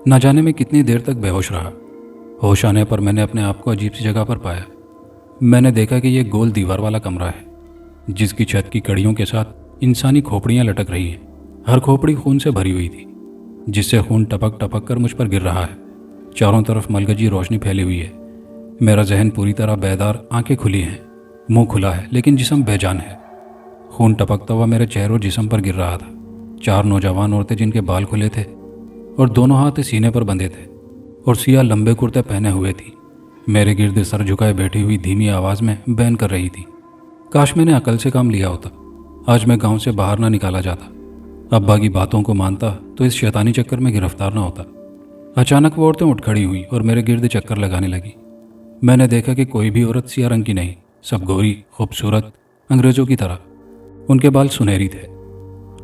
نہ جانے میں کتنی دیر تک بے ہوش رہا۔ ہوش آنے پر میں نے اپنے آپ کو عجیب سی جگہ پر پایا۔ میں نے دیکھا کہ یہ گول دیوار والا کمرہ ہے، جس کی چھت کی کڑیوں کے ساتھ انسانی کھوپڑیاں لٹک رہی ہیں۔ ہر کھوپڑی خون سے بھری ہوئی تھی، جس سے خون ٹپک ٹپک کر مجھ پر گر رہا ہے۔ چاروں طرف ملگجی روشنی پھیلی ہوئی ہے۔ میرا ذہن پوری طرح بیدار، آنکھیں کھلی ہیں، منہ کھلا ہے، لیکن جسم بے جان ہے۔ خون ٹپکتا ہوا میرے چہرے اور جسم پر گر رہا تھا۔ 4 نوجوان عورتیں جن کے بال کھلے تھے اور دونوں ہاتھ سینے پر بندھے تھے اور سیاہ لمبے کرتے پہنے ہوئے تھی، میرے گرد سر جھکائے بیٹھی ہوئی دھیمی آواز میں بین کر رہی تھی۔ کاش میں نے عقل سے کام لیا ہوتا، آج میں گاؤں سے باہر نہ نکالا جاتا، ابا کی باتوں کو مانتا تو اس شیطانی چکر میں گرفتار نہ ہوتا۔ اچانک وہ عورتیں اٹھ کھڑی ہوئی اور میرے گرد چکر لگانے لگی۔ میں نے دیکھا کہ کوئی بھی عورت سیاہ رنگ کی نہیں، سب گوری، خوبصورت، انگریزوں کی طرح۔ ان کے بال سنہری تھے،